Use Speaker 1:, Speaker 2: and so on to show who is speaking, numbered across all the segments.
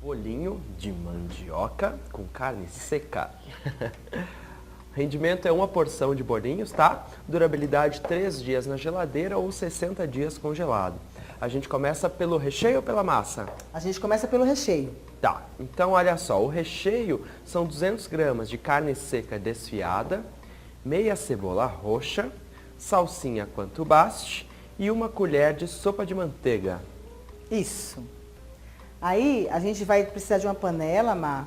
Speaker 1: Bolinho de mandioca com carne seca. Rendimento é uma porção de bolinhos, tá? Durabilidade 3 dias na geladeira ou 60 dias congelado. A gente começa pelo recheio ou pela massa?
Speaker 2: A gente começa pelo recheio.
Speaker 1: Tá, então olha só, o recheio são 200 gramas de carne seca desfiada, meia cebola roxa, salsinha quanto baste e uma colher de sopa de manteiga.
Speaker 2: Isso. Aí a gente vai precisar de uma panela, Mar.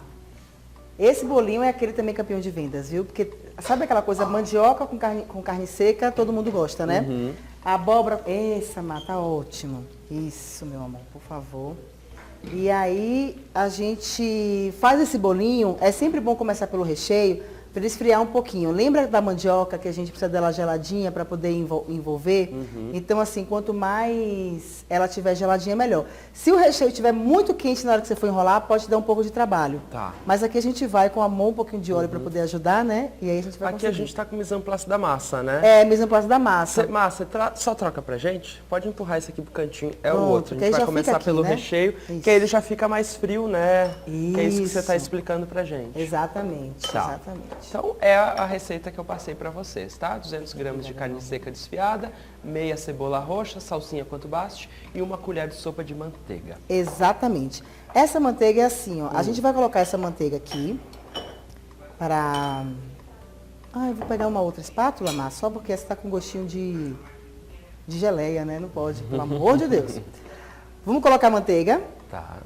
Speaker 2: Esse bolinho é aquele também campeão de vendas, viu? Porque sabe aquela coisa, mandioca com carne seca, todo mundo gosta, né?
Speaker 1: Uhum.
Speaker 2: A abóbora, essa, Mar, tá ótimo. Isso, meu amor, por favor. E aí a gente faz esse bolinho, é sempre bom começar pelo recheio, para ele esfriar um pouquinho. Lembra da mandioca que a gente precisa dela geladinha para poder envolver?
Speaker 1: Uhum.
Speaker 2: Então, assim, quanto mais ela tiver geladinha, melhor. Se o recheio estiver muito quente na hora que você for enrolar, pode dar um pouco de trabalho.
Speaker 1: Tá.
Speaker 2: Mas aqui a gente vai com a mão um pouquinho de óleo para poder ajudar, né? E aí a gente vai
Speaker 1: Aqui
Speaker 2: conseguir.
Speaker 1: a gente tá com o mise en place da massa, né?
Speaker 2: É, mise en place da massa.
Speaker 1: Massa, só troca pra gente? Pode empurrar esse aqui pro cantinho. É
Speaker 2: Pronto,
Speaker 1: o outro. A
Speaker 2: que aí
Speaker 1: gente vai
Speaker 2: já
Speaker 1: começar
Speaker 2: fica aqui,
Speaker 1: pelo
Speaker 2: né?
Speaker 1: recheio,
Speaker 2: Isso.
Speaker 1: que aí ele já fica mais frio, né? Que é isso que você tá
Speaker 2: Isso.
Speaker 1: explicando pra gente.
Speaker 2: Exatamente,
Speaker 1: Tá.
Speaker 2: exatamente.
Speaker 1: Então é a receita que eu passei pra vocês, tá? 200 gramas de carne seca desfiada, meia cebola roxa, salsinha quanto baste e uma colher de sopa de manteiga.
Speaker 2: Exatamente. Essa manteiga é assim, ó. A gente vai colocar essa manteiga aqui para... Ah, eu vou pegar uma outra espátula, Mar, só porque essa tá com gostinho de geleia, né? Não pode, pelo amor de Deus. Vamos colocar a manteiga.
Speaker 1: Tá.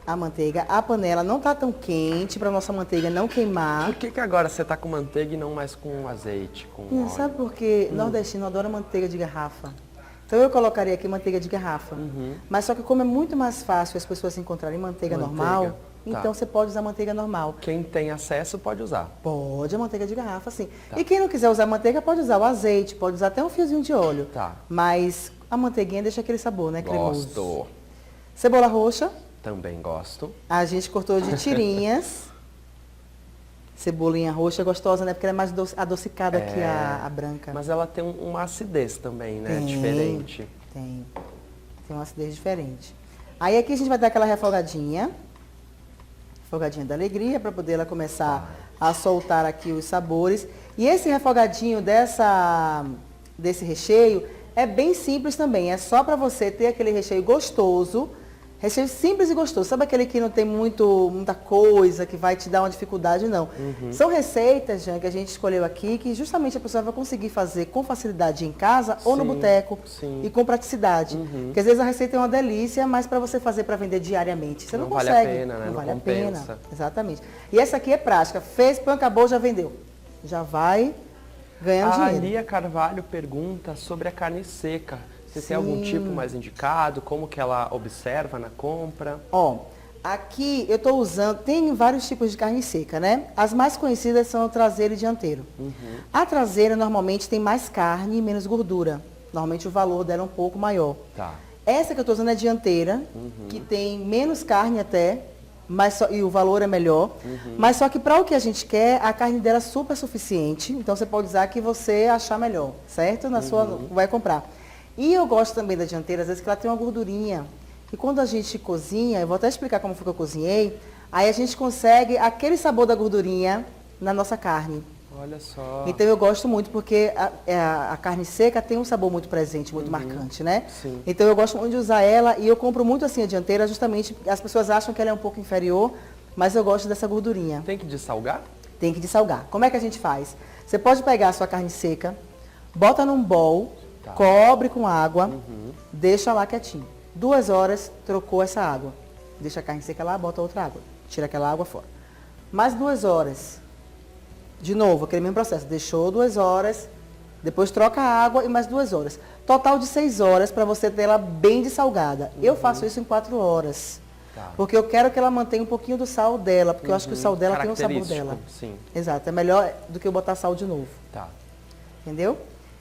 Speaker 2: A manteiga, a panela não tá tão quente para nossa manteiga não queimar.
Speaker 1: Por que agora você tá com manteiga e não mais com azeite, com óleo?
Speaker 2: Sabe por quê? Nordestino adora manteiga de garrafa. Então eu colocaria aqui manteiga de garrafa. Mas só que como é muito mais fácil as pessoas encontrarem manteiga normal,
Speaker 1: Tá.
Speaker 2: então você pode usar manteiga normal.
Speaker 1: Quem tem acesso pode usar.
Speaker 2: Pode a manteiga de garrafa, sim.
Speaker 1: Tá.
Speaker 2: E quem não quiser usar manteiga, pode usar o azeite, pode usar até um fiozinho de óleo.
Speaker 1: Tá.
Speaker 2: Mas a manteiguinha deixa aquele sabor, né? Cremoso.
Speaker 1: Gosto.
Speaker 2: Cebola roxa,
Speaker 1: Também gosto.
Speaker 2: a gente cortou de tirinhas. Cebolinha roxa gostosa, né? Porque ela é mais adocicada que a branca.
Speaker 1: Mas ela tem uma acidez também, né?
Speaker 2: Tem,
Speaker 1: Diferente.
Speaker 2: Tem uma acidez diferente. Aí aqui a gente vai dar aquela refogadinha da alegria, para poder ela começar a soltar aqui os sabores. E esse refogadinho desse recheio é bem simples também. É só para você ter aquele recheio gostoso. Recheio simples e gostoso. Sabe aquele que não tem muita coisa, que vai te dar uma dificuldade? Não. São receitas, Jean, que a gente escolheu aqui, que justamente a pessoa vai conseguir fazer com facilidade em casa ou no
Speaker 1: Sim,
Speaker 2: boteco.
Speaker 1: sim.
Speaker 2: E com praticidade. Porque às vezes a receita é uma delícia, mas para você fazer para vender diariamente, você não
Speaker 1: Não vale a
Speaker 2: consegue.
Speaker 1: pena, né?
Speaker 2: Não
Speaker 1: Não
Speaker 2: vale a
Speaker 1: compensa.
Speaker 2: pena. Exatamente. E essa aqui é prática. Fez, pão, acabou, já vendeu. Já vai ganhando
Speaker 1: A
Speaker 2: dinheiro.
Speaker 1: Lia Carvalho pergunta sobre a carne seca. Você tem algum
Speaker 2: Sim.
Speaker 1: tipo mais indicado? Como que ela observa na compra?
Speaker 2: Ó, aqui eu estou usando, tem vários tipos de carne seca, né? As mais conhecidas são a traseira e dianteiro. A traseira normalmente tem mais carne e menos gordura. Normalmente o valor dela é um pouco maior.
Speaker 1: Tá.
Speaker 2: Essa que eu estou usando é dianteira, que tem menos carne até, e o valor é melhor. Mas só que para o que a gente quer, a carne dela é super suficiente. Então você pode usar a que você achar melhor, certo? Na sua, vai comprar. E eu gosto também da dianteira, às vezes que ela tem uma gordurinha. E quando a gente cozinha, eu vou até explicar como foi que eu cozinhei, aí a gente consegue aquele sabor da gordurinha na nossa carne.
Speaker 1: Olha só.
Speaker 2: Então eu gosto muito porque a carne seca tem um sabor muito presente, muito marcante, né?
Speaker 1: Sim.
Speaker 2: Então eu gosto muito de usar ela e eu compro muito assim a dianteira, justamente, as pessoas acham que ela é um pouco inferior, mas eu gosto dessa gordurinha.
Speaker 1: Tem que dessalgar?
Speaker 2: Tem que dessalgar. Como é que a gente faz? Você pode pegar a sua carne seca, bota num bowl, cobre com água, deixa lá quietinho. 2 horas, trocou essa água. Deixa a carne seca lá, bota outra água. Tira aquela água fora. Mais 2 horas. De novo, aquele mesmo processo. Deixou 2 horas, depois troca a água e mais 2 horas. Total de 6 horas para você ter ela bem dessalgada. Eu faço isso em 4 horas.
Speaker 1: Tá.
Speaker 2: Porque eu quero que ela mantenha um pouquinho do sal dela, porque eu acho que o sal dela tem o sabor
Speaker 1: Característico,
Speaker 2: dela.
Speaker 1: sim.
Speaker 2: Exato, é melhor do que eu botar sal de novo.
Speaker 1: Tá.
Speaker 2: Entendeu?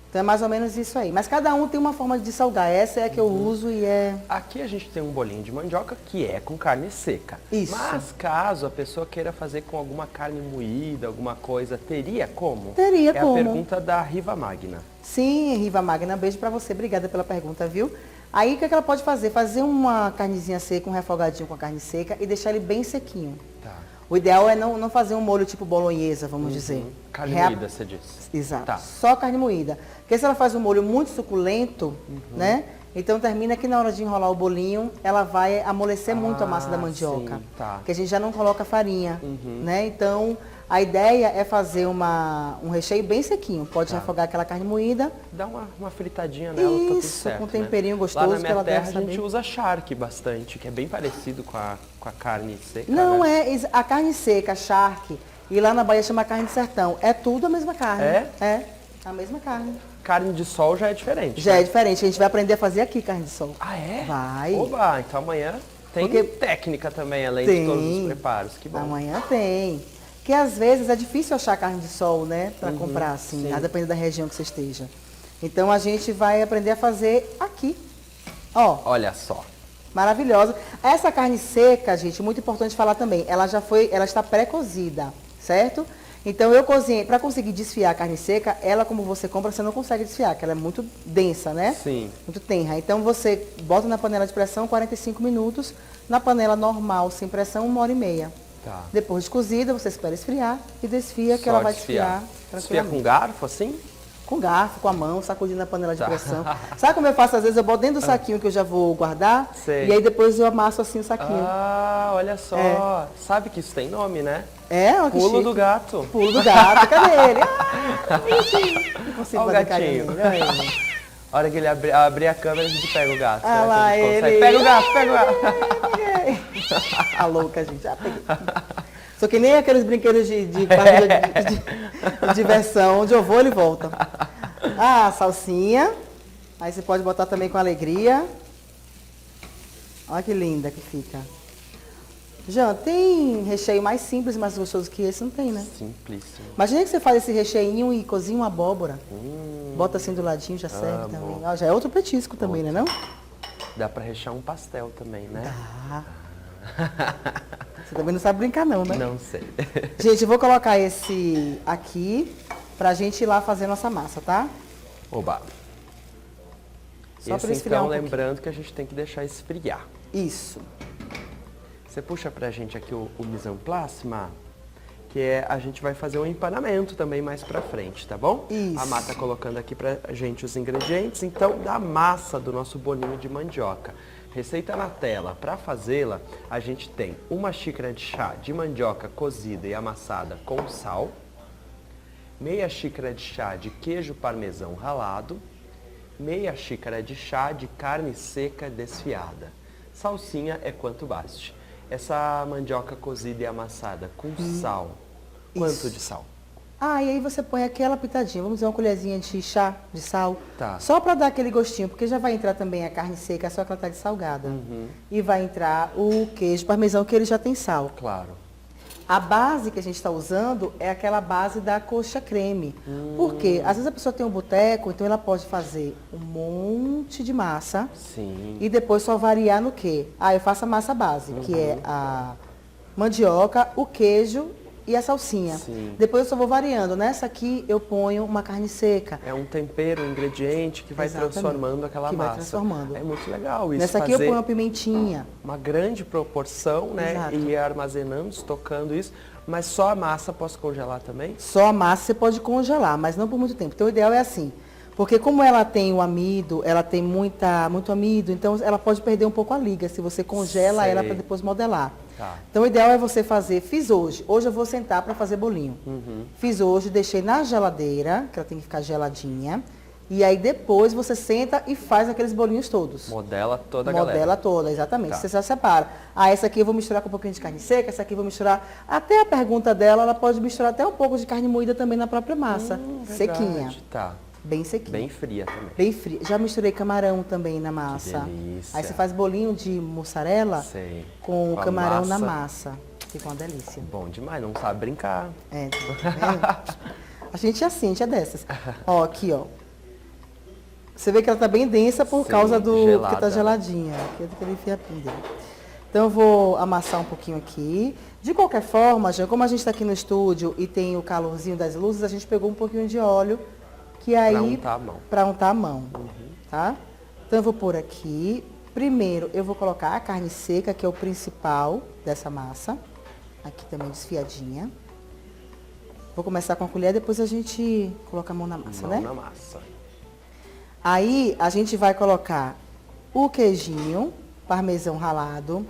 Speaker 2: Então é mais ou menos isso aí. Mas cada um tem uma forma de salgar. Essa é a que eu uso e é...
Speaker 1: Aqui a gente tem um bolinho de mandioca que é com carne seca.
Speaker 2: Isso.
Speaker 1: Mas caso a pessoa queira fazer com alguma carne moída, alguma coisa, teria como?
Speaker 2: Teria
Speaker 1: é
Speaker 2: como.
Speaker 1: a pergunta da Riva Magna.
Speaker 2: Sim, Riva Magna, beijo pra você. Obrigada pela pergunta, viu? Aí, o que ela pode fazer? Fazer uma carnezinha seca, um refogadinho com a carne seca e deixar ele bem sequinho.
Speaker 1: Tá.
Speaker 2: O ideal é não fazer um molho tipo bolonhesa, vamos dizer.
Speaker 1: Carne moída, você disse.
Speaker 2: Exato.
Speaker 1: Tá.
Speaker 2: Só carne moída. Porque se ela faz um molho muito suculento, né? Então termina que na hora de enrolar o bolinho, ela vai amolecer muito a massa da mandioca.
Speaker 1: Sim, tá.
Speaker 2: Porque a gente já não coloca farinha, né? Então a ideia é fazer um recheio bem sequinho. Pode refogar aquela carne moída.
Speaker 1: Dá uma fritadinha nela, tá tudo
Speaker 2: Isso,
Speaker 1: certo,
Speaker 2: com temperinho
Speaker 1: né?
Speaker 2: gostoso
Speaker 1: Lá na
Speaker 2: que
Speaker 1: minha
Speaker 2: ela
Speaker 1: terra
Speaker 2: deve
Speaker 1: a gente
Speaker 2: saber.
Speaker 1: usa charque bastante, que é bem parecido com a carne seca,
Speaker 2: Não,
Speaker 1: né?
Speaker 2: a carne seca, charque, e lá na Bahia chama carne de sertão. É tudo a mesma carne. É, a mesma carne.
Speaker 1: Carne de sol já é diferente,
Speaker 2: Já
Speaker 1: né?
Speaker 2: é diferente, a gente vai aprender a fazer aqui carne de sol.
Speaker 1: Ah, é?
Speaker 2: Vai.
Speaker 1: Oba, então amanhã tem
Speaker 2: Porque-
Speaker 1: técnica também, além
Speaker 2: Tem.
Speaker 1: de todos os preparos. Que bom.
Speaker 2: Amanhã tem. Porque às vezes é difícil achar carne de sol, né? Para comprar assim,
Speaker 1: sim.
Speaker 2: a depender da região que você esteja. Então a gente vai aprender a fazer aqui. Ó,
Speaker 1: Olha só.
Speaker 2: maravilhosa. Essa carne seca, gente, muito importante falar também. Ela está pré-cozida, certo? Então eu cozinhei, para conseguir desfiar a carne seca, ela como você compra, você não consegue desfiar, porque ela é muito densa, né?
Speaker 1: Sim.
Speaker 2: Muito tenra. Então você bota na panela de pressão 45 minutos, na panela normal, sem pressão, 1h30.
Speaker 1: Tá.
Speaker 2: Depois de cozida, você espera esfriar e desfia, que
Speaker 1: Só
Speaker 2: ela vai desfiar
Speaker 1: Desfia com
Speaker 2: tranquilamente.
Speaker 1: garfo, assim?
Speaker 2: Com garfo, com a mão, sacudindo na panela de
Speaker 1: Tá.
Speaker 2: pressão. Sabe como eu faço? Às vezes eu boto dentro do saquinho que eu já vou guardar,
Speaker 1: Sei.
Speaker 2: e aí depois eu amasso assim o saquinho.
Speaker 1: Ah, olha só.
Speaker 2: É.
Speaker 1: Sabe que isso tem nome, né?
Speaker 2: É, ó, que
Speaker 1: Pulo
Speaker 2: chique.
Speaker 1: do gato.
Speaker 2: Pulo do gato, cadê ele? Ah, bonitinho. Não consigo
Speaker 1: Olha o
Speaker 2: fazer carinho
Speaker 1: gatinho.
Speaker 2: nele, olha ele.
Speaker 1: A hora que ele abrir a câmera, a gente pega o gato.
Speaker 2: Ah
Speaker 1: Será que
Speaker 2: lá,
Speaker 1: a gente consegue?
Speaker 2: ele.
Speaker 1: Pega o gato, pega o gato.
Speaker 2: A louca, gente. Já peguei. Só que nem aqueles brinquedos de parque de diversão, onde eu vou, ele volta. Ah, salsinha. Aí você pode botar também com alegria. Olha que linda que fica. Jean, tem recheio mais simples, mais gostoso que esse? Não tem, né?
Speaker 1: Simplíssimo.
Speaker 2: Imagina que você faz esse recheinho e cozinha uma abóbora. Bota assim do ladinho, já serve também. Ó, já é outro petisco também, né não?
Speaker 1: Dá pra rechear um pastel também, né?
Speaker 2: Ah. Você também não sabe brincar não, né?
Speaker 1: Não sei.
Speaker 2: Gente, eu vou colocar esse aqui pra gente ir lá fazer nossa massa, tá?
Speaker 1: Oba.
Speaker 2: Só
Speaker 1: Esse,
Speaker 2: pra esfriar
Speaker 1: então,
Speaker 2: um pouquinho.
Speaker 1: lembrando que a gente tem que deixar esfriar.
Speaker 2: Isso.
Speaker 1: Você puxa pra gente aqui o mise en place, Má, que é, a gente vai fazer um empanamento também mais pra frente, tá bom?
Speaker 2: Isso.
Speaker 1: A Má tá colocando aqui pra gente os ingredientes, então, da massa do nosso bolinho de mandioca. Receita na tela. Para fazê-la, a gente tem 1 xícara de chá de mandioca cozida e amassada com sal, meia xícara de chá de queijo parmesão ralado, meia xícara de chá de carne seca desfiada. Salsinha é quanto baste. Essa mandioca cozida e amassada com sal, quanto
Speaker 2: Isso.
Speaker 1: de sal?
Speaker 2: Ah, e aí você põe aquela pitadinha, vamos dizer uma colherzinha de chá de sal.
Speaker 1: Tá.
Speaker 2: Só para dar aquele gostinho, porque já vai entrar também a carne seca, só que ela tá de salgada. E vai entrar o queijo parmesão, que ele já tem sal.
Speaker 1: Claro.
Speaker 2: A base que a gente está usando é aquela base da coxa creme. Porque às vezes a pessoa tem um boteco, então ela pode fazer um monte de massa
Speaker 1: Sim.
Speaker 2: e depois só variar no quê? Ah, eu faço a massa base, que é a mandioca, o queijo e a salsinha.
Speaker 1: Sim.
Speaker 2: Depois eu só vou variando. Nessa aqui eu ponho uma carne seca.
Speaker 1: É um tempero, um ingrediente que vai
Speaker 2: Exatamente.
Speaker 1: transformando aquela
Speaker 2: Que vai
Speaker 1: massa.
Speaker 2: transformando.
Speaker 1: É muito legal isso.
Speaker 2: Nessa aqui
Speaker 1: fazer
Speaker 2: eu ponho uma pimentinha.
Speaker 1: uma grande proporção, né?
Speaker 2: Exato.
Speaker 1: E ir armazenando, estocando isso. Mas só a massa posso congelar também?
Speaker 2: Só a massa você pode congelar, mas não por muito tempo. Então o ideal é assim. Porque como ela tem o amido, ela tem muito amido, então ela pode perder um pouco a liga se você congela
Speaker 1: Sei.
Speaker 2: ela para depois modelar.
Speaker 1: Tá.
Speaker 2: Então o ideal é você fazer, fiz hoje. Hoje eu vou sentar para fazer bolinho. Fiz hoje, deixei na geladeira, que ela tem que ficar geladinha. E aí depois você senta e faz aqueles bolinhos todos.
Speaker 1: Modela toda a
Speaker 2: Modela
Speaker 1: galera.
Speaker 2: toda, exatamente.
Speaker 1: Tá.
Speaker 2: Você já separa. Ah, essa aqui eu vou misturar com um pouquinho de carne seca, essa aqui eu vou misturar. Até a pergunta dela, ela pode misturar até um pouco de carne moída também na própria massa. Sequinha.
Speaker 1: Verdade, tá.
Speaker 2: Bem sequinha.
Speaker 1: Bem fria também.
Speaker 2: Bem fria. Já misturei camarão também na massa.
Speaker 1: delícia.
Speaker 2: Aí você faz bolinho de mussarela
Speaker 1: Sei.
Speaker 2: com
Speaker 1: Com a
Speaker 2: camarão na
Speaker 1: massa.
Speaker 2: massa. Fica uma delícia.
Speaker 1: Bom demais, não sabe brincar.
Speaker 2: É, tá vendo? A gente é assim, a gente é dessas. Ó, aqui, ó. Você vê que ela tá bem densa por
Speaker 1: Sim,
Speaker 2: causa do
Speaker 1: gelada,
Speaker 2: que tá
Speaker 1: né?
Speaker 2: geladinha. Aqui é daquele fiapinho dele. Então eu vou amassar um pouquinho aqui. De qualquer forma, já como a gente está aqui no estúdio e tem o calorzinho das luzes, a gente pegou um pouquinho de óleo, que aí
Speaker 1: Pra untar a mão.
Speaker 2: para untar a mão, tá? Então eu vou pôr aqui. Primeiro eu vou colocar a carne seca, que é o principal dessa massa. Aqui também desfiadinha. Vou começar com a colher, depois a gente coloca a mão na massa, né?
Speaker 1: Mão na massa.
Speaker 2: Aí a gente vai colocar o queijinho, parmesão ralado.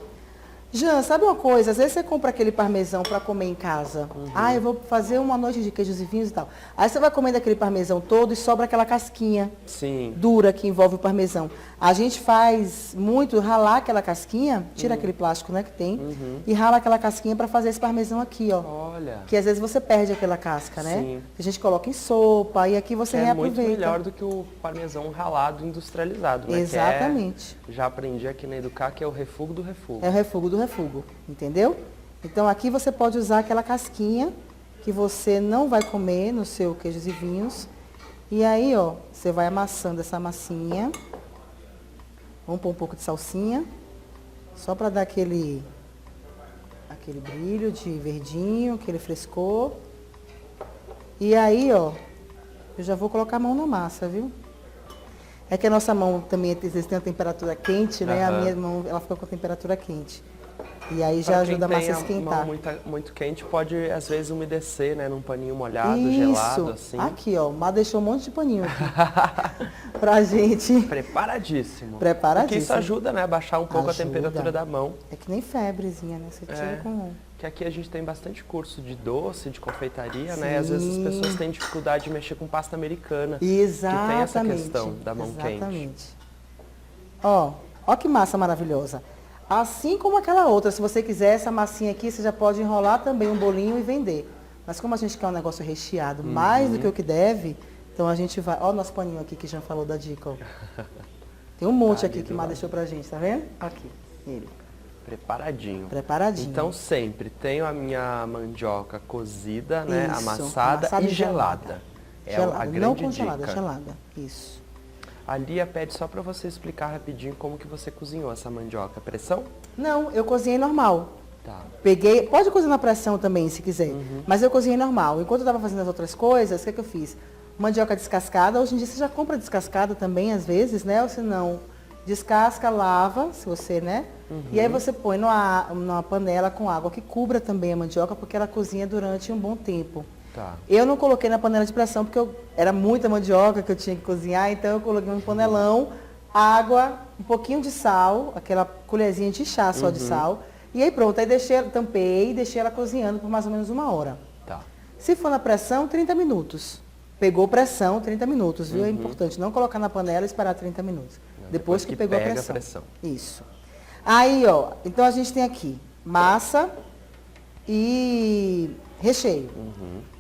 Speaker 2: Jean, sabe uma coisa? Às vezes você compra aquele parmesão para comer em casa. Ah, eu vou fazer uma noite de queijos e vinhos e tal. Aí você vai comendo aquele parmesão todo e sobra aquela casquinha
Speaker 1: Sim.
Speaker 2: dura que envolve o parmesão. A gente faz muito ralar aquela casquinha, tira aquele plástico, né, que tem, e rala aquela casquinha para fazer esse parmesão aqui, ó.
Speaker 1: Olha.
Speaker 2: Que às vezes você perde aquela casca, né?
Speaker 1: Sim.
Speaker 2: A gente coloca em sopa e aqui você
Speaker 1: É
Speaker 2: reaproveita.
Speaker 1: muito melhor do que o parmesão ralado industrializado, né?
Speaker 2: Exatamente.
Speaker 1: Que já aprendi aqui na Educar que é o refugo do refugo.
Speaker 2: É o refugo do refugo, entendeu? Então aqui você pode usar aquela casquinha que você não vai comer no seu queijos e vinhos. E aí, ó, você vai amassando essa massinha. Vamos pôr um pouco de salsinha, só para dar aquele brilho de verdinho, aquele frescor. E aí, ó, eu já vou colocar a mão na massa, viu? É que a nossa mão também, às vezes, tem uma temperatura quente, né? A minha mão, ela fica com temperatura quente. E aí já ajuda a massa a esquentar.
Speaker 1: Mão muito quente pode, às vezes, umedecer, né? Num paninho molhado,
Speaker 2: Isso.
Speaker 1: gelado, assim.
Speaker 2: Aqui, ó, mas deixou um monte de paninho aqui. Pra gente.
Speaker 1: Preparadíssimo.
Speaker 2: Preparadíssimo.
Speaker 1: Porque isso ajuda, né? A baixar um pouco
Speaker 2: Ajuda.
Speaker 1: a temperatura da mão.
Speaker 2: É que nem febrezinha, né? Você tira com...
Speaker 1: Que aqui a gente tem bastante curso de doce, de confeitaria, né? E
Speaker 2: Sim.
Speaker 1: às vezes as pessoas têm dificuldade de mexer com pasta americana.
Speaker 2: Exatamente.
Speaker 1: Que tem essa questão da mão
Speaker 2: Exatamente.
Speaker 1: quente.
Speaker 2: Ó que massa maravilhosa. Assim como aquela outra, se você quiser essa massinha aqui, você já pode enrolar também um bolinho e vender. Mas como a gente quer um negócio recheado, mais do que o que deve, então a gente vai... Ó o nosso paninho aqui que já falou da dica, ó. Tem um monte aqui que Má deixou pra gente, tá vendo? Aqui, ele.
Speaker 1: Preparadinho.
Speaker 2: Preparadinho.
Speaker 1: Então sempre tenho a minha mandioca cozida, né?
Speaker 2: Isso,
Speaker 1: Amassada e gelada. É a grande
Speaker 2: não congelada,
Speaker 1: dica.
Speaker 2: gelada. Isso.
Speaker 1: A Lia pede só para você explicar rapidinho como que você cozinhou essa mandioca. Pressão?
Speaker 2: Não, eu cozinhei normal.
Speaker 1: Tá.
Speaker 2: Peguei, pode cozinhar na pressão também, se quiser. Mas eu cozinhei normal. Enquanto eu estava fazendo as outras coisas, o que eu fiz? Mandioca descascada. Hoje em dia você já compra descascada também, às vezes, né? Ou se não, descasca, lava, se você, né? E aí você põe numa panela com água que cubra também a mandioca, porque ela cozinha durante um bom tempo.
Speaker 1: Tá.
Speaker 2: Eu não coloquei na panela de pressão, porque era muita mandioca que eu tinha que cozinhar, então eu coloquei um panelão, água, um pouquinho de sal, aquela colherzinha de chá só de sal. E aí pronto, aí tampei e deixei ela cozinhando por mais ou menos 1 hora.
Speaker 1: Tá.
Speaker 2: Se for na pressão, 30 minutos. Pegou pressão, 30 minutos, viu? É importante não colocar na panela e esperar 30 minutos.
Speaker 1: Não,
Speaker 2: depois que pegou
Speaker 1: pega
Speaker 2: a pressão.
Speaker 1: a
Speaker 2: Isso. Aí, ó, então a gente tem aqui massa e recheio.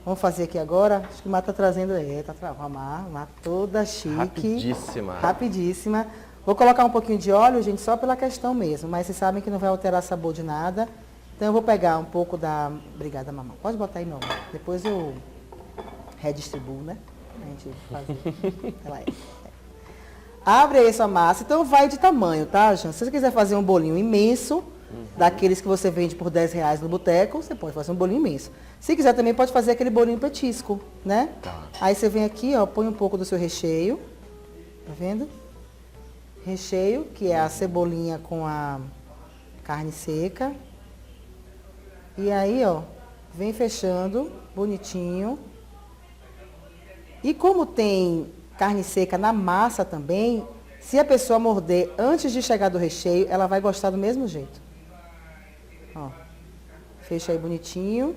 Speaker 2: Vamos fazer aqui agora. Acho que o Má tá trazendo, a Má toda chique.
Speaker 1: Rapidíssima.
Speaker 2: Rapidíssima. Vou colocar um pouquinho de óleo, gente, só pela questão mesmo, mas vocês sabem que não vai alterar sabor de nada. Então eu vou pegar um pouco da... Obrigada, mamãe. Pode botar aí não. Depois eu redistribuo, né? A gente fazer. Ela é. Abre aí sua massa. Então vai de tamanho, tá, Jean? Se você quiser fazer um bolinho imenso, daqueles que você vende por R$10 no boteco, você pode fazer um bolinho imenso. Se quiser também pode fazer aquele bolinho petisco, né?
Speaker 1: Tá.
Speaker 2: Aí você vem aqui, ó, põe um pouco do seu recheio. Tá vendo? Recheio, que é a cebolinha com a carne seca. E aí, ó, vem fechando, bonitinho. E como tem carne seca na massa também, se a pessoa morder antes de chegar do recheio, ela vai gostar do mesmo jeito. Ó, fecha aí bonitinho.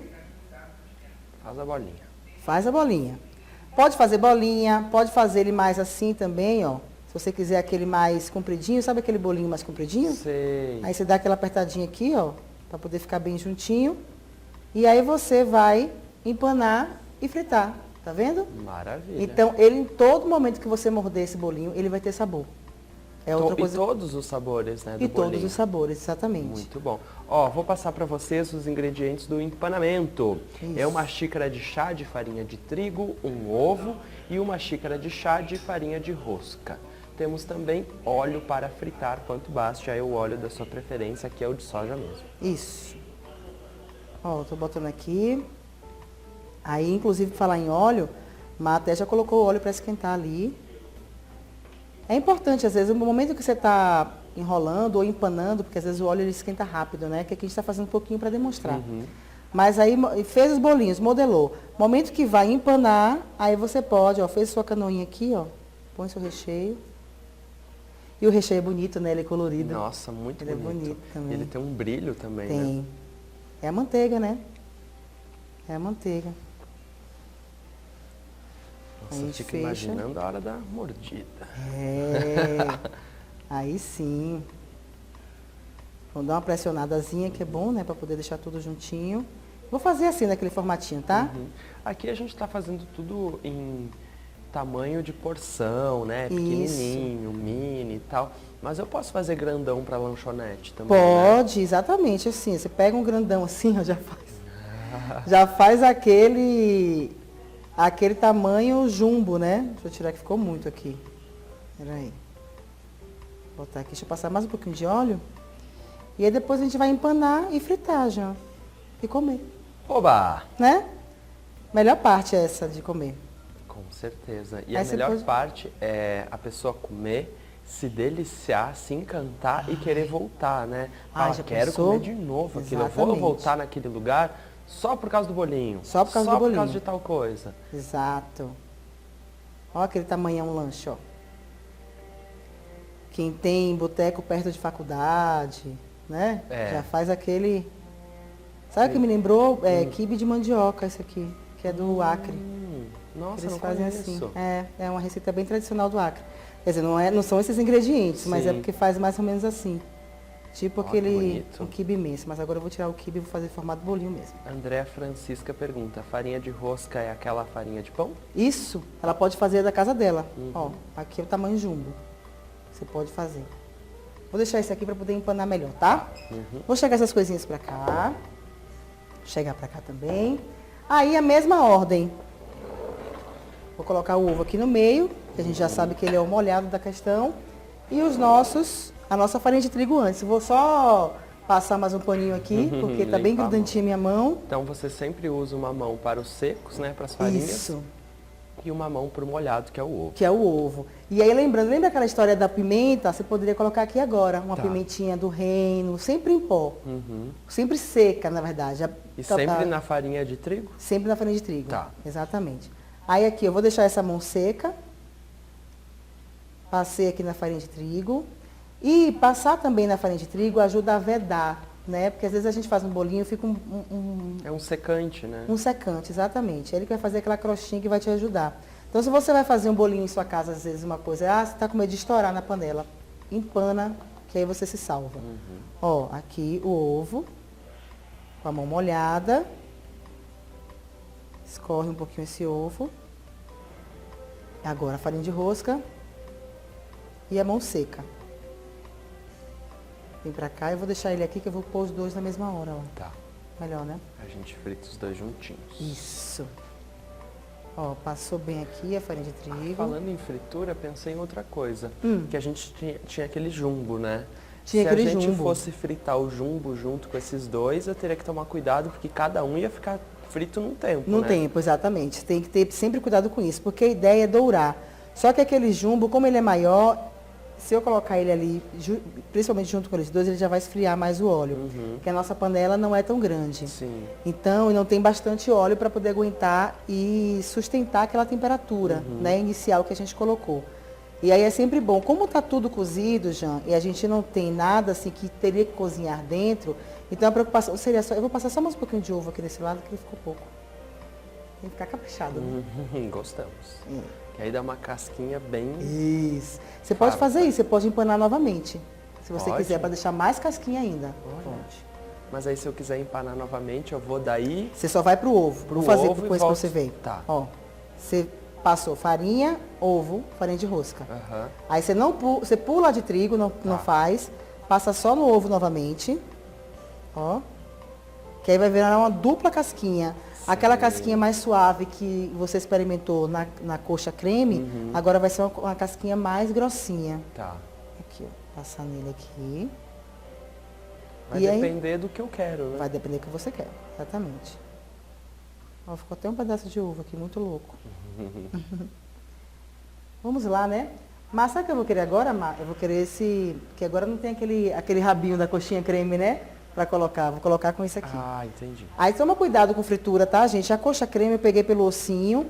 Speaker 1: Faz a bolinha.
Speaker 2: Faz a bolinha. Pode fazer bolinha, pode fazer ele mais assim também, ó. Se você quiser aquele mais compridinho, sabe aquele bolinho mais compridinho?
Speaker 1: Sei.
Speaker 2: Aí você dá aquela apertadinha aqui, ó, para poder ficar bem juntinho. E aí você vai empanar e fritar, tá vendo?
Speaker 1: Maravilha.
Speaker 2: Então, ele em todo momento que você morder esse bolinho, ele vai ter sabor. É outra coisa.
Speaker 1: E todos os sabores, né, do
Speaker 2: E
Speaker 1: bolinho.
Speaker 2: todos os sabores, exatamente.
Speaker 1: Muito bom. Ó, vou passar para vocês os ingredientes do empanamento.
Speaker 2: Isso.
Speaker 1: É 1 xícara de chá de farinha de trigo, 1 ovo e 1 xícara de chá de farinha de rosca. Temos também óleo para fritar, quanto basta, é o óleo da sua preferência, que é o de soja mesmo.
Speaker 2: Isso. Ó, eu tô botando aqui. Aí, inclusive, falar em óleo, Má até já colocou o óleo para esquentar ali. É importante, às vezes, no momento que você está enrolando ou empanando, porque às vezes o óleo ele esquenta rápido, né? Que aqui a gente está fazendo um pouquinho para demonstrar. Mas aí fez os bolinhos, modelou. Momento que vai empanar, aí você pode, ó, fez sua canoinha aqui, ó, põe seu recheio. E o recheio é bonito, né? Ele é colorido.
Speaker 1: Nossa, muito
Speaker 2: Ele
Speaker 1: bonito.
Speaker 2: é bonito também.
Speaker 1: Ele tem um brilho também, né?
Speaker 2: Tem. É a manteiga, né? É a manteiga.
Speaker 1: Nossa,
Speaker 2: Aí
Speaker 1: eu fico
Speaker 2: fecha.
Speaker 1: imaginando a hora da mordida.
Speaker 2: É. Aí sim. Vou dar uma pressionadazinha, que é bom, né? Para poder deixar tudo juntinho. Vou fazer assim, naquele formatinho, tá?
Speaker 1: Aqui a gente está fazendo tudo em tamanho de porção, né?
Speaker 2: Isso.
Speaker 1: Pequenininho, mini e tal. Mas eu posso fazer grandão para lanchonete também, né?
Speaker 2: Pode, exatamente assim. Você pega um grandão assim, ó, já faz. Já faz aquele tamanho jumbo, né? Deixa eu tirar que ficou muito aqui. Peraí. Vou botar aqui, deixa eu passar mais um pouquinho de óleo. E aí depois a gente vai empanar e fritar já. E comer,
Speaker 1: Oba!
Speaker 2: né? Melhor parte é essa de comer.
Speaker 1: Com certeza. E
Speaker 2: Aí
Speaker 1: a
Speaker 2: você
Speaker 1: melhor
Speaker 2: pode-
Speaker 1: parte é a pessoa comer, se deliciar, se encantar e querer voltar, né?
Speaker 2: Ai,
Speaker 1: Fala,
Speaker 2: já
Speaker 1: quero
Speaker 2: pensou?
Speaker 1: comer de novo aquilo. Eu vou
Speaker 2: Exatamente.
Speaker 1: voltar naquele lugar só por causa do bolinho.
Speaker 2: Só por causa do
Speaker 1: Só por causa
Speaker 2: bolinho.
Speaker 1: de tal coisa.
Speaker 2: Exato. Ó aquele tamanhão lanche, ó. Quem tem boteco perto de faculdade, né?
Speaker 1: É.
Speaker 2: Já faz aquele... Sabe o que me lembrou? Quibe de mandioca, esse aqui, que é do Acre.
Speaker 1: Nossa,
Speaker 2: Eles
Speaker 1: não
Speaker 2: fazem
Speaker 1: conheço.
Speaker 2: assim. É uma receita bem tradicional do Acre. Quer dizer, não são esses ingredientes, mas é
Speaker 1: Sim.
Speaker 2: porque faz mais ou menos assim. Tipo
Speaker 1: Ó, que
Speaker 2: aquele
Speaker 1: bonito.
Speaker 2: um quibe imenso. Mas agora eu vou tirar o quibe e vou fazer formato bolinho mesmo.
Speaker 1: Andréa Francisca pergunta, farinha de rosca é aquela farinha de pão?
Speaker 2: Isso, ela pode fazer da casa dela. Ó, aqui é o tamanho jumbo. Você pode fazer. Vou deixar esse aqui para poder empanar melhor, tá? Vou chegar essas coisinhas para cá. Chegar para cá também. Aí a mesma ordem. Vou colocar o ovo aqui no meio, que a gente já sabe que ele é o molhado da questão. E a nossa farinha de trigo antes. Vou só passar mais um paninho aqui, porque tá bem
Speaker 1: Limpar a mão.
Speaker 2: grudantinha a minha mão.
Speaker 1: Então você sempre usa uma mão para os secos, né, para as farinhas,
Speaker 2: Isso.
Speaker 1: e uma mão para o molhado, que é o ovo.
Speaker 2: Que é o ovo. E aí lembrando, lembra aquela história da pimenta? Você poderia colocar aqui agora, uma
Speaker 1: Tá.
Speaker 2: pimentinha do reino, sempre em pó. Sempre seca, na verdade.
Speaker 1: E sempre na farinha de trigo?
Speaker 2: Sempre na farinha de trigo.
Speaker 1: Tá.
Speaker 2: Exatamente. Aí aqui, eu vou deixar essa mão seca. Passei aqui na farinha de trigo. E passar também na farinha de trigo ajuda a vedar, né? Porque às vezes a gente faz um bolinho e fica
Speaker 1: É um secante, né?
Speaker 2: um secante, exatamente. É ele que vai fazer aquela crostinha que vai te ajudar. Então, se você vai fazer um bolinho em sua casa, às vezes uma coisa, você está com medo de estourar na panela, empana, que aí você se salva. Ó, aqui o ovo, com a mão molhada. Escorre um pouquinho esse ovo. Agora a farinha de rosca. E a mão seca. Vem pra cá, eu vou deixar ele aqui que eu vou pôr os dois na mesma hora, ó.
Speaker 1: Tá.
Speaker 2: Melhor, né?
Speaker 1: A gente frita os dois juntinhos.
Speaker 2: Isso. Ó, passou bem aqui a farinha de trigo.
Speaker 1: Falando em fritura, pensei em outra coisa. Que a gente tinha aquele jumbo, né?
Speaker 2: Tinha
Speaker 1: Se
Speaker 2: aquele
Speaker 1: a gente
Speaker 2: jumbo.
Speaker 1: fosse fritar o jumbo junto com esses dois, eu teria que tomar cuidado, porque cada um ia ficar frito num tempo,
Speaker 2: No
Speaker 1: né?
Speaker 2: tempo, exatamente. Tem que ter sempre cuidado com isso, porque a ideia é dourar. Só que aquele jumbo, como ele é maior, se eu colocar ele ali, principalmente junto com eles dois, ele já vai esfriar mais o óleo. Porque a nossa panela não é tão grande.
Speaker 1: Sim.
Speaker 2: Então, não tem bastante óleo para poder aguentar e sustentar aquela temperatura, né, inicial que a gente colocou. E aí é sempre bom. Como está tudo cozido, Jean, e a gente não tem nada assim que teria que cozinhar dentro, então a preocupação seria só... Eu vou passar só mais um pouquinho de ovo aqui nesse lado, que ele ficou pouco. Tem que ficar caprichado, né?
Speaker 1: Gostamos. Que aí dá uma casquinha bem...
Speaker 2: Isso. Você pode fazer isso, você pode empanar novamente. Se você
Speaker 1: Pode?
Speaker 2: quiser, para deixar mais casquinha ainda.
Speaker 1: Olha.
Speaker 2: Pode.
Speaker 1: Mas aí se eu quiser empanar novamente, eu vou daí...
Speaker 2: Você só vai pro ovo.
Speaker 1: Pro
Speaker 2: Vou fazer
Speaker 1: ovo e
Speaker 2: depois que
Speaker 1: volto.
Speaker 2: você veio.
Speaker 1: Tá.
Speaker 2: Ó, você passou farinha, ovo, farinha de rosca.
Speaker 1: Aham.
Speaker 2: Aí você pula de trigo, não faz. Passa só no ovo novamente. Ó. Que aí vai virar uma dupla casquinha. Aquela casquinha mais suave que você experimentou na coxa creme, agora vai ser uma casquinha mais grossinha.
Speaker 1: Tá.
Speaker 2: Aqui, ó. Passar nele aqui.
Speaker 1: Vai
Speaker 2: E aí?
Speaker 1: depender do que eu quero, né?
Speaker 2: Vai depender do que você quer. Exatamente. Ó, ficou até um pedaço de uva aqui, muito louco. Vamos lá, né? Mas sabe o que eu vou querer agora, Mar? Eu vou querer esse, que agora não tem aquele rabinho da coxinha creme, né? Pra colocar, vou colocar com esse aqui.
Speaker 1: Ah, entendi.
Speaker 2: Aí toma cuidado com fritura, tá, gente? A coxa creme eu peguei pelo ossinho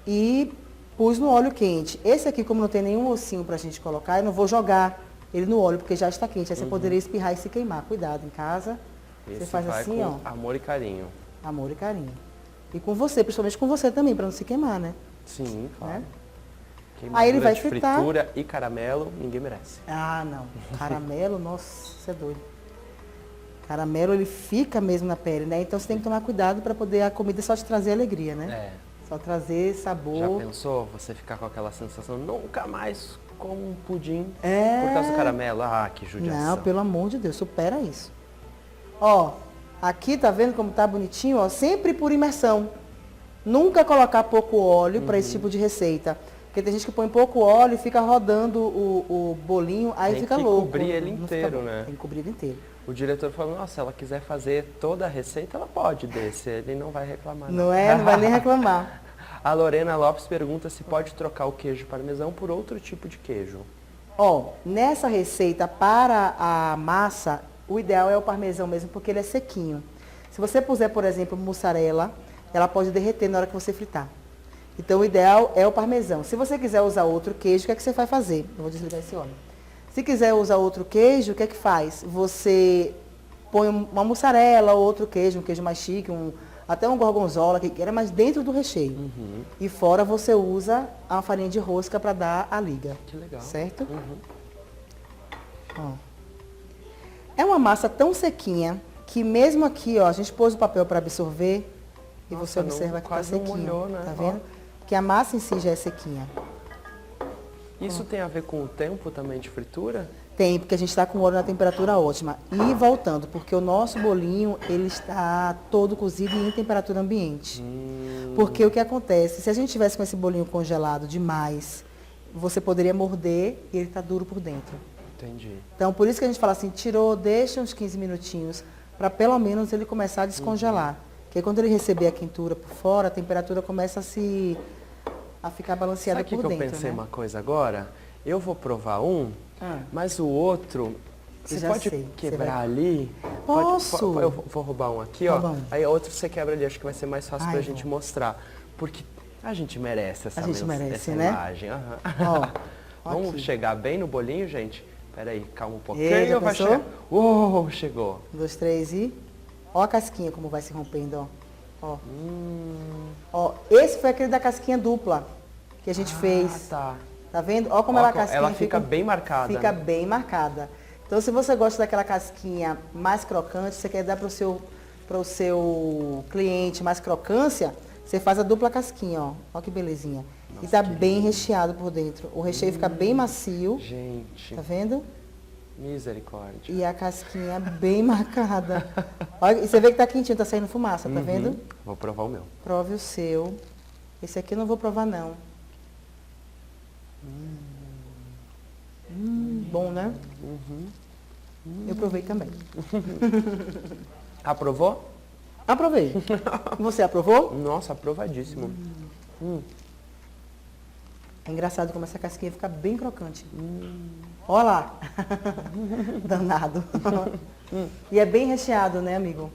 Speaker 2: e pus no óleo quente. Esse aqui, como não tem nenhum ossinho pra gente colocar, eu não vou jogar ele no óleo, porque já está quente. Aí você poderia espirrar e se queimar. Cuidado em casa.
Speaker 1: Esse
Speaker 2: você faz
Speaker 1: vai
Speaker 2: assim,
Speaker 1: com
Speaker 2: ó.
Speaker 1: amor e carinho.
Speaker 2: Amor e carinho. E com você, principalmente com você também, pra não se queimar, né?
Speaker 1: Sim, claro.
Speaker 2: Né?
Speaker 1: Queimadura
Speaker 2: Aí ele vai
Speaker 1: de
Speaker 2: fritar.
Speaker 1: fritura e caramelo, ninguém merece.
Speaker 2: Ah, não. Caramelo, nossa, você é doido. Caramelo, ele fica mesmo na pele, né? Então você tem que tomar cuidado para poder a comida só te trazer alegria, né?
Speaker 1: É.
Speaker 2: Só trazer
Speaker 1: Já
Speaker 2: sabor.
Speaker 1: pensou você ficar com aquela sensação, nunca mais como um pudim
Speaker 2: É.
Speaker 1: por causa do caramelo? Ah, que judiação.
Speaker 2: Não, pelo amor de Deus, supera isso. Ó, aqui tá vendo como tá bonitinho, ó? Sempre por imersão. Nunca colocar pouco óleo para esse tipo de receita. Porque tem gente que põe pouco óleo e fica rodando o bolinho, aí
Speaker 1: Tem
Speaker 2: fica
Speaker 1: que
Speaker 2: louco.
Speaker 1: cobrir ele
Speaker 2: Não fica
Speaker 1: inteiro,
Speaker 2: bom.
Speaker 1: né?
Speaker 2: Tem que cobrir ele inteiro.
Speaker 1: O diretor falou, nossa, se ela quiser fazer toda a receita, ela pode desse, ele não vai reclamar.
Speaker 2: Não é? Não vai nem reclamar.
Speaker 1: A Lorena Lopes pergunta se pode trocar o queijo parmesão por outro tipo de queijo.
Speaker 2: Ó, nessa receita para a massa, o ideal é o parmesão mesmo, porque ele é sequinho. Se você puser, por exemplo, mussarela, ela pode derreter na hora que você fritar. Então, o ideal é o parmesão. Se você quiser usar outro queijo, o que é que você vai fazer? Eu vou desligar esse óleo. Se quiser usar outro queijo, o que é que faz? Você põe uma mussarela ou outro queijo, um queijo mais chique, até um gorgonzola, que queira, mas dentro do recheio. E fora você usa a farinha de rosca para dar a liga.
Speaker 1: Que legal.
Speaker 2: Certo? Ó. É uma massa tão sequinha que mesmo aqui, ó, a gente pôs o papel para absorver e
Speaker 1: Nossa,
Speaker 2: você observa que tá
Speaker 1: quase não
Speaker 2: sequinho.
Speaker 1: molhou, né?
Speaker 2: Tá
Speaker 1: Ó.
Speaker 2: vendo? Que a massa em si já é sequinha.
Speaker 1: Isso tem a ver com o tempo também de fritura?
Speaker 2: Tem, porque a gente está com o óleo na temperatura ótima. E voltando, porque o nosso bolinho, ele está todo cozido e em temperatura ambiente. Porque o que acontece? Se a gente tivesse com esse bolinho congelado demais, você poderia morder e ele está duro por dentro.
Speaker 1: Entendi.
Speaker 2: Então, por isso que a gente fala assim, tirou, deixa uns 15 minutinhos, para pelo menos ele começar a descongelar. Porque quando ele receber a quentura por fora, a temperatura começa a ficar balanceada
Speaker 1: Sabe o
Speaker 2: por
Speaker 1: que
Speaker 2: dentro,
Speaker 1: eu pensei
Speaker 2: né?
Speaker 1: uma coisa agora? Eu vou provar um, mas o outro, você
Speaker 2: já
Speaker 1: pode
Speaker 2: sei,
Speaker 1: quebrar
Speaker 2: você
Speaker 1: ali?
Speaker 2: Posso?
Speaker 1: Eu vou roubar um aqui,
Speaker 2: Rouba
Speaker 1: ó.
Speaker 2: um.
Speaker 1: Aí outro você quebra ali, acho que vai ser mais fácil
Speaker 2: Ai,
Speaker 1: pra
Speaker 2: vou.
Speaker 1: gente mostrar. Porque a gente merece essa,
Speaker 2: A gente merece,
Speaker 1: essa
Speaker 2: né?
Speaker 1: imagem. Aham.
Speaker 2: Ó,
Speaker 1: Vamos
Speaker 2: aqui.
Speaker 1: chegar bem no bolinho, gente? Peraí, calma um pouquinho.
Speaker 2: E, já
Speaker 1: vai
Speaker 2: pensou?
Speaker 1: chegar. Uou, chegou.
Speaker 2: 1, 2, 3 e... Ó a casquinha como vai se rompendo, ó. Ó, esse foi aquele da casquinha dupla que a gente fez.
Speaker 1: Tá.
Speaker 2: Tá vendo? Ó como
Speaker 1: Ó,
Speaker 2: ela, a casquinha
Speaker 1: ela fica bem marcada,
Speaker 2: Fica
Speaker 1: né?
Speaker 2: bem marcada. Então, se você gosta daquela casquinha mais crocante, você quer dar para o seu cliente mais crocância, você faz a dupla casquinha, ó. Ó que belezinha. E tá bem recheado por dentro. O recheio fica bem macio,
Speaker 1: Gente,
Speaker 2: tá vendo?
Speaker 1: misericórdia.
Speaker 2: E a casquinha bem marcada. Olha, e você vê que tá quentinho, tá saindo fumaça, tá vendo?
Speaker 1: Vou provar o meu.
Speaker 2: Prove o seu. Esse aqui eu não vou provar, não. Bom, né? Eu provei também.
Speaker 1: Aprovou?
Speaker 2: Aprovei. Você aprovou?
Speaker 1: Nossa, aprovadíssimo.
Speaker 2: É engraçado como essa casquinha fica bem crocante. Olha lá. Danado. E é bem recheado, né, amigo?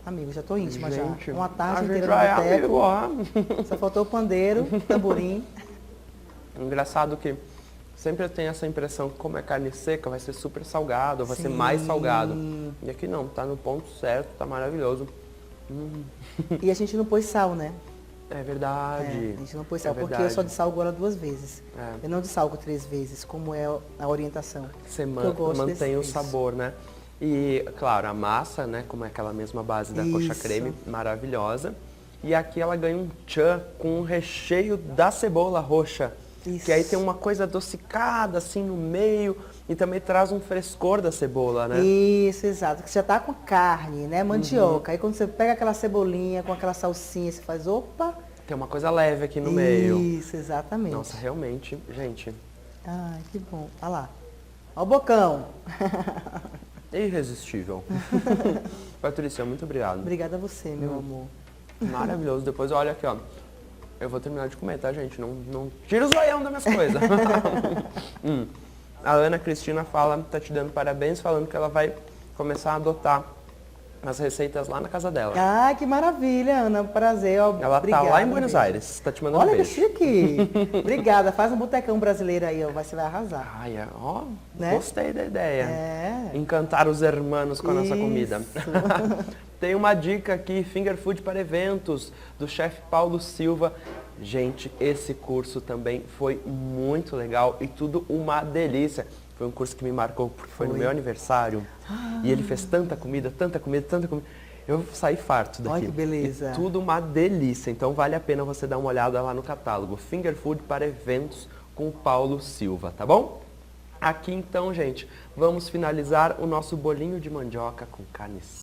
Speaker 2: Amigo, já tô íntima
Speaker 1: Gente,
Speaker 2: já. Uma tarde
Speaker 1: a gente
Speaker 2: inteira
Speaker 1: já é
Speaker 2: no boteco.
Speaker 1: amigo, ó.
Speaker 2: Só faltou o pandeiro, tamborim.
Speaker 1: Engraçado que sempre eu tenho essa impressão que como é carne seca, vai ser super salgado, vai ser
Speaker 2: Sim.
Speaker 1: mais salgado. E aqui não, tá no ponto certo, tá maravilhoso.
Speaker 2: E a gente não pôs sal, né?
Speaker 1: É verdade.
Speaker 2: A gente não pôs sal, porque eu
Speaker 1: verdade.
Speaker 2: só dessalgo ela 2 vezes.
Speaker 1: É.
Speaker 2: Eu não dessalgo 3 vezes, como é a orientação.
Speaker 1: Você
Speaker 2: Porque eu gosto
Speaker 1: mantém o
Speaker 2: desse-
Speaker 1: sabor, né? E, claro, a massa, né, como é aquela mesma base da coxa
Speaker 2: Isso.
Speaker 1: creme, maravilhosa. E aqui ela ganha um tchan com o recheio da cebola roxa.
Speaker 2: Isso.
Speaker 1: Que aí tem uma coisa adocicada, assim, no meio. E também traz um frescor da cebola, né?
Speaker 2: Isso, exato. Que você já tá com carne, né? Mandioca. Aí quando você pega aquela cebolinha com aquela salsinha, você faz, opa!
Speaker 1: Tem uma coisa leve aqui no meio.
Speaker 2: Isso, exatamente.
Speaker 1: Nossa, realmente, gente,
Speaker 2: Ai, que bom. Olha lá. Olha o bocão.
Speaker 1: irresistível. Patrícia, muito obrigado.
Speaker 2: Obrigada a você, meu amor.
Speaker 1: Maravilhoso. Depois olha aqui, ó. Eu vou terminar de comer, tá, gente? Não tira o zoião das minhas coisas. A Ana Cristina tá te dando parabéns, falando que ela vai começar a adotar as receitas lá na casa dela.
Speaker 2: Ah, que maravilha, Ana. Prazer. Ó,
Speaker 1: Ela
Speaker 2: obrigada,
Speaker 1: tá lá em Buenos
Speaker 2: beijo.
Speaker 1: Aires, tá te mandando
Speaker 2: Olha que
Speaker 1: beijo.
Speaker 2: chique. Obrigada. Faz um botecão brasileiro aí, ó. Você vai arrasar.
Speaker 1: Ai, ó,
Speaker 2: Né?
Speaker 1: gostei da ideia.
Speaker 2: É.
Speaker 1: Encantar os hermanos com a nossa comida.
Speaker 2: Isso.
Speaker 1: Tem uma dica aqui, Finger Food para eventos, do chefe Paulo Silva. Gente, esse curso também foi muito legal e tudo uma delícia. Foi um curso que me marcou porque foi no meu aniversário. E ele fez tanta comida, tanta comida, tanta comida. Eu saí farto daqui.
Speaker 2: Olha que beleza.
Speaker 1: E tudo uma delícia. Então vale a pena você dar uma olhada lá no catálogo. Finger Food para eventos com o Paulo Silva, tá bom? Aqui então, gente, vamos finalizar o nosso bolinho de mandioca com carne